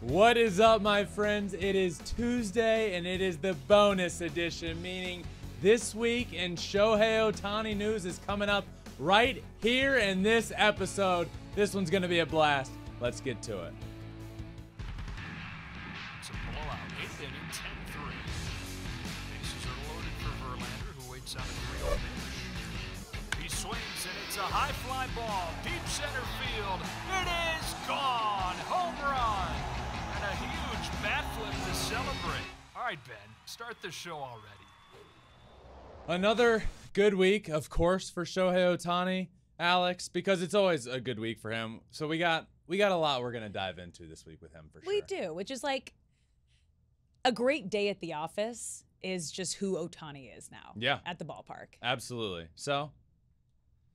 What is up, my friends? It is Tuesday, and it is the bonus edition, meaning this week in Shohei Ohtani news is coming up right here in this episode. This one's going to be a blast. Let's get to it. It's a blowout, 8th inning, 10-3. Bases are loaded for Verlander, who waits on a 3-0 pitch. He swings, and it's a high fly ball, deep center field. It is gone! Home run! And a huge bat flip to celebrate. All right, Ben, start the show already. Another good week, of course, for Shohei Ohtani, Alex, because it's always a good week for him. So we got a lot we're going to dive into this week with him for sure. We do, which is like a great day at the office is just who Ohtani is now. Yeah. At the ballpark. Absolutely. So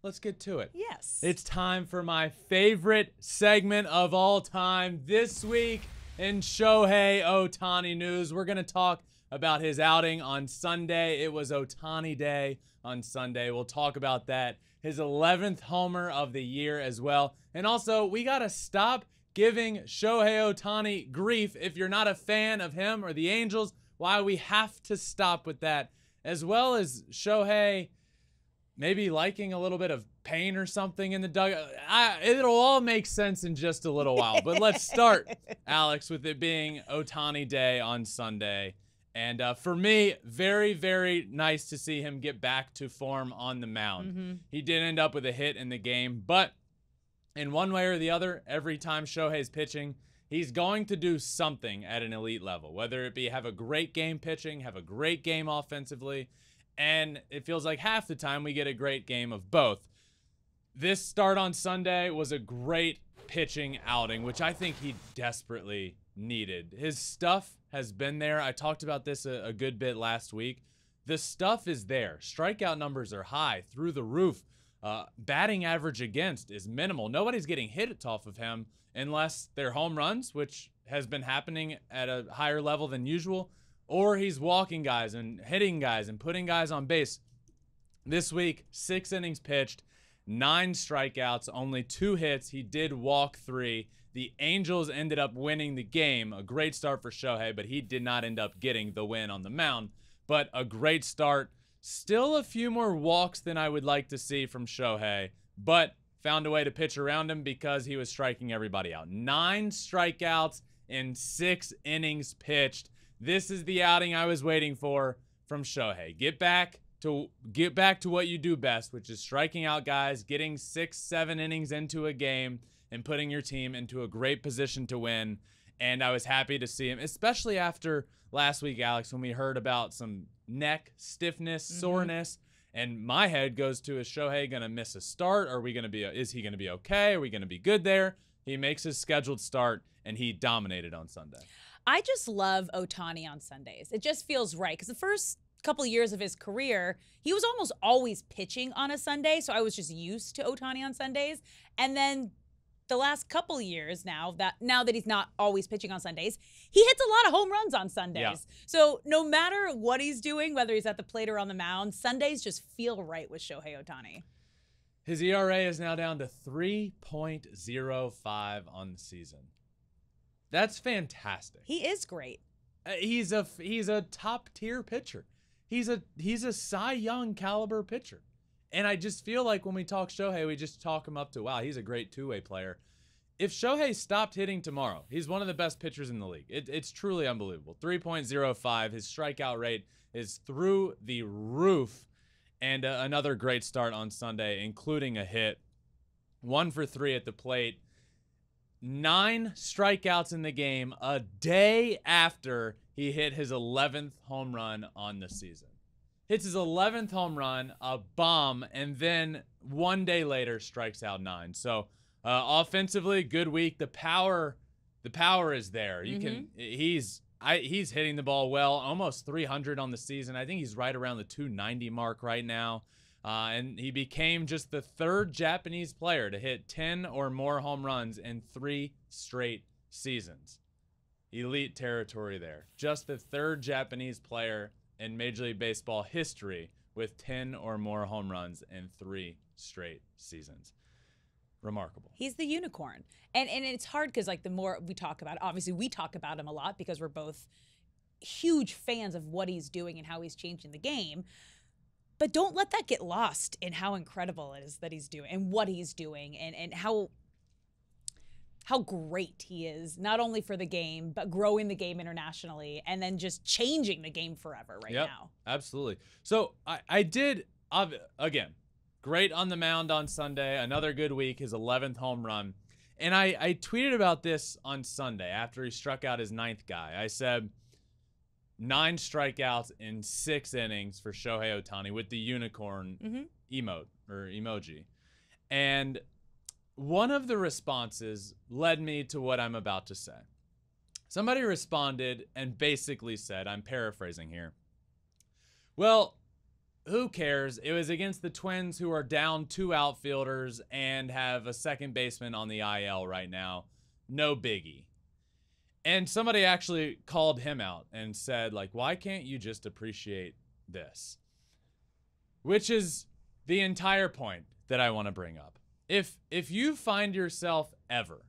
let's get to it. Yes. It's time for my favorite segment of all time this week in Shohei Ohtani news. We're going to talk about his outing on Sunday. It was Ohtani Day on Sunday. We'll talk about that. His 11th homer of the year as well. And also, we got to stop giving Shohei Ohtani grief. If you're not a fan of him or the Angels, why we have to stop with that. As well as Shohei maybe liking a little bit of pain or something in the dugout. It'll all make sense in just a little while. But let's start, Alex, with it being Ohtani Day on Sunday. And for me, very, very nice to see him get back to form on the mound. He did end up with a hit in the game, but in one way or the other, every time Shohei's pitching, he's going to do something at an elite level, whether it be have a great game pitching, have a great game offensively, and it feels like half the time we get a great game of both. This start on Sunday was a great pitching outing, which I think he desperately needed. His stuff has been there. I talked about this a good bit last week. The stuff is there. Strikeout numbers are high, through the roof. Batting average against is minimal. Nobody's getting hit off of him unless they're home runs, which has been happening at a higher level than usual, or he's walking guys and hitting guys and putting guys on base. This week, 6 innings pitched, 9 strikeouts, only 2 hits. He did walk 3. The Angels ended up winning the game. A great start for Shohei, but he did not end up getting the win on the mound. But a great start. Still a few more walks than I would like to see from Shohei, but found a way to pitch around him because he was striking everybody out. 9 strikeouts in 6 innings pitched. This is the outing I was waiting for from Shohei. Get back to what you do best, which is striking out guys, getting 6-7 innings into a game, and putting your team into a great position to win. And I was happy to see him, especially after last week, Alex, when we heard about some neck stiffness, soreness, and my head goes to, is Shohei going to miss a start? Is he going to be okay? Are we going to be good there? He makes his scheduled start, and he dominated on Sunday. I just love Ohtani on Sundays. It just feels right because the first couple years of his career, he was almost always pitching on a Sunday, so I was just used to Ohtani on Sundays. And then the last couple years now that he's not always pitching on Sundays, he hits a lot of home runs on Sundays. Yeah. So no matter what he's doing, whether he's at the plate or on the mound, Sundays just feel right with Shohei Ohtani. His ERA is now down to 3.05 on the season. That's fantastic. He is great. He's a top tier pitcher. He's a Cy Young caliber pitcher. And I just feel like when we talk Shohei, we just talk him up to, wow, he's a great two-way player. If Shohei stopped hitting tomorrow, he's one of the best pitchers in the league. It's truly unbelievable. 3.05. His strikeout rate is through the roof. And another great start on Sunday, including a hit. 1 for 3 at the plate. 9 strikeouts in the game a day after he hit his 11th home run on the season. Hits his 11th home run, a bomb, and then 1 day later strikes out 9. So offensively, good week. The power is there. He's hitting the ball well, almost 300 on the season. I think he's right around the 290 mark right now. And he became just the 3rd Japanese player to hit 10 or more home runs in 3 straight seasons. Elite territory there. Just the 3rd Japanese player in Major League Baseball history with 10 or more home runs in 3 straight seasons. remarkable. He's the unicorn. And it's hard because, like, the more we talk about it, obviously we talk about him a lot because we're both huge fans of what he's doing and how he's changing the game. But don't let that get lost in how incredible it is that he's doing and what he's doing and how great he is, not only for the game, but growing the game internationally and then just changing the game forever now. Absolutely. So I did, again, great on the mound on Sunday. Another good week, his 11th home run. And I tweeted about this on Sunday after he struck out his 9th guy. I said 9 strikeouts in 6 innings for Shohei Ohtani with the unicorn emote or emoji. And one of the responses led me to what I'm about to say. Somebody responded and basically said, I'm paraphrasing here, well, who cares? It was against the Twins, who are down 2 outfielders and have a second baseman on the IL right now. No biggie. And somebody actually called him out and said, like, why can't you just appreciate this? Which is the entire point that I want to bring up. If you find yourself ever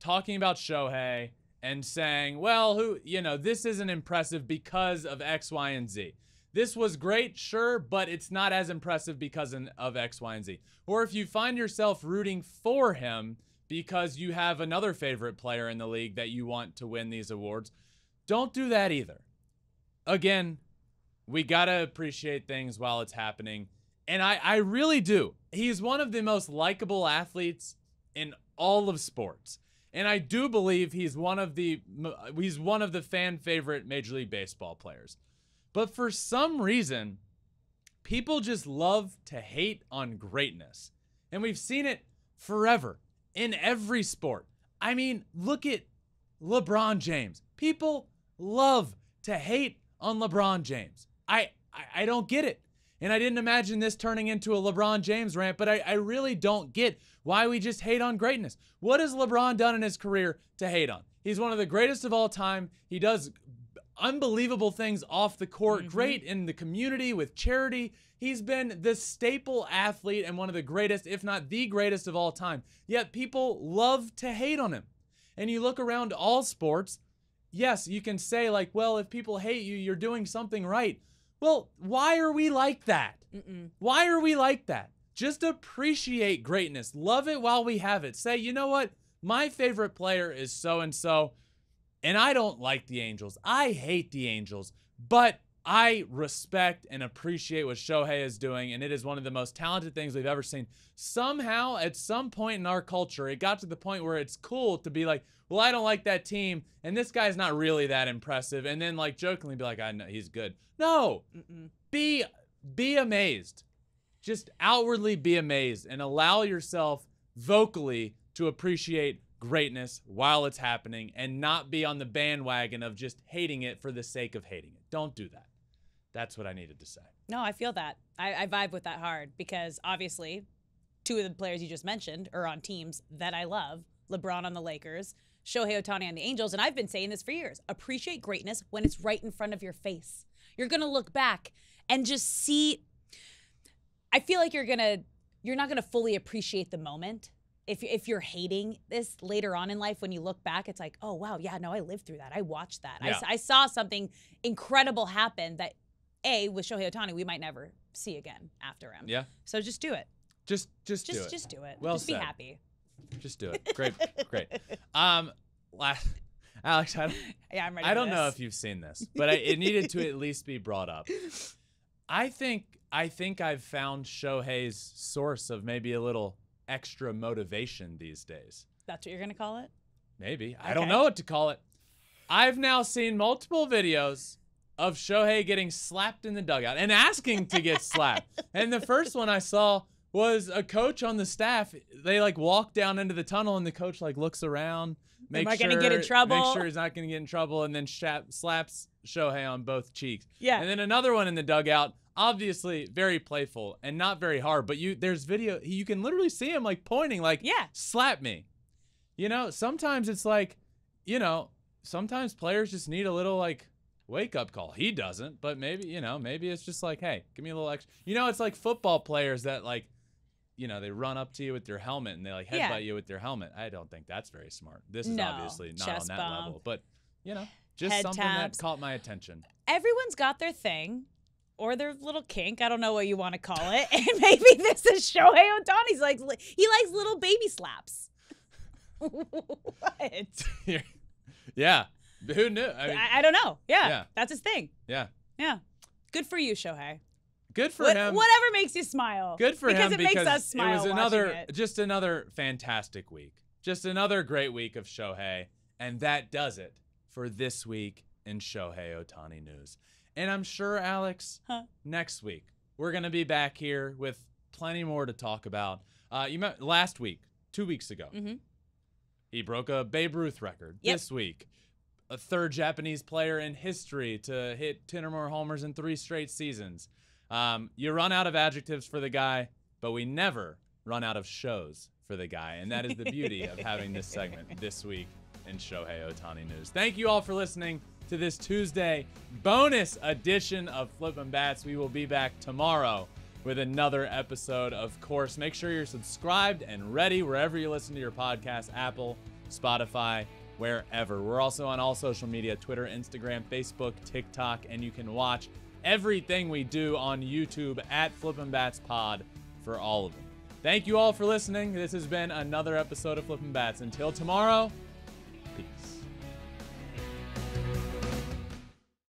talking about Shohei and saying, well, this isn't impressive because of X, Y, and Z. This was great, sure, but it's not as impressive because of X, Y, and Z. Or if you find yourself rooting for him because you have another favorite player in the league that you want to win these awards, don't do that either. Again, we got to appreciate things while it's happening. And I really do. He's one of the most likable athletes in all of sports. And I do believe he's one of the fan favorite Major League Baseball players. But for some reason, people just love to hate on greatness. And we've seen it forever in every sport. I mean, look at LeBron James. People love to hate on LeBron James. I don't get it. And I didn't imagine this turning into a LeBron James rant, but I really don't get why we just hate on greatness. What has LeBron done in his career to hate on? He's one of the greatest of all time. He does unbelievable things off the court, great in the community with charity. He's been the staple athlete and one of the greatest, if not the greatest of all time. Yet people love to hate on him. And you look around all sports, yes, you can say like, well, if people hate you, you're doing something right. Well, why are we like that? Why are we like that? Just appreciate greatness. Love it while we have it. Say, you know what? My favorite player is so-and-so. And I don't like the Angels. I hate the Angels, but I respect and appreciate what Shohei is doing, and it is one of the most talented things we've ever seen. Somehow, at some point in our culture, it got to the point where it's cool to be like, well, I don't like that team, and this guy's not really that impressive, and then like jokingly be like, I know he's good. No, be amazed. Just outwardly be amazed and allow yourself vocally to appreciate greatness while it's happening and not be on the bandwagon of just hating it for the sake of hating it. Don't do that. That's what I needed to say. No, I feel that. I vibe with that hard because obviously 2 of the players you just mentioned are on teams that I love. LeBron on the Lakers, Shohei Ohtani on the Angels, and I've been saying this for years. Appreciate greatness when it's right in front of your face. You're going to look back and just see. I feel like you're not going to fully appreciate the moment. If you're hating this later on in life, when you look back, it's like, oh, wow, yeah, no, I lived through that. I watched that. Yeah. I saw something incredible happen that, with Shohei Ohtani, we might never see again after him. Yeah. So just do it. Just do it. Just do it. Well just be said. happy. Just do it. Great. Alex, Yeah, I'm ready. I don't know if you've seen this, but it needed to at least be brought up. I think I've found Shohei's source of maybe a little extra motivation these days. That's what you're going to call it? Maybe. Okay. I don't know what to call it. I've now seen multiple videos of Shohei getting slapped in the dugout and asking to get slapped. And the first one I saw was a coach on the staff. They like walk down into the tunnel and the coach like looks around, Am I gonna get in trouble? Make sure he's not going to get in trouble, and then slaps Shohei on both cheeks. Yeah. And then another one in the dugout, obviously very playful and not very hard, but there's video, you can literally see him like pointing like, yeah, slap me. You know, sometimes it's like, sometimes players just need a little like wake up call. He doesn't, but maybe it's just like, hey, give me a little extra. It's like football players that like they run up to you with their helmet and they like headbutt you with their helmet. I don't think that's very smart. This is obviously not on that level, but just Head something taps. that caught my attention. Everyone's got their thing or their little kink. I don't know what you want to call it. And maybe this is Shohei Ohtani's he likes little baby slaps. What? Yeah. Who knew? I don't know. Yeah. That's his thing. Yeah. Yeah. Good for you, Shohei. Good for him. Whatever makes you smile. Good for him because it makes us smile. It was watching it. just another fantastic week. Just another great week of Shohei. And that does it for this week in Shohei Ohtani news. And I'm sure, Alex, next week, we're going to be back here with plenty more to talk about. You met last week, 2 weeks ago. Mm-hmm. He broke a Babe Ruth record. Yep. This week, a third Japanese player in history to hit 10 or more homers in 3 straight seasons. You run out of adjectives for the guy, but we never run out of shows for the guy. And that is the beauty of having this segment this week in Shohei Ohtani News. Thank you all for listening to this Tuesday bonus edition of Flippin Bats. We will be back tomorrow with another episode. Of course, make sure you're subscribed and ready wherever you listen to your podcast, Apple, Spotify, wherever. We're also on all social media, Twitter, Instagram, Facebook, TikTok, and you can watch everything we do on YouTube at Flippin Bats Pod for all of them. Thank you all for listening. This has been another episode of Flippin Bats. Until tomorrow, peace.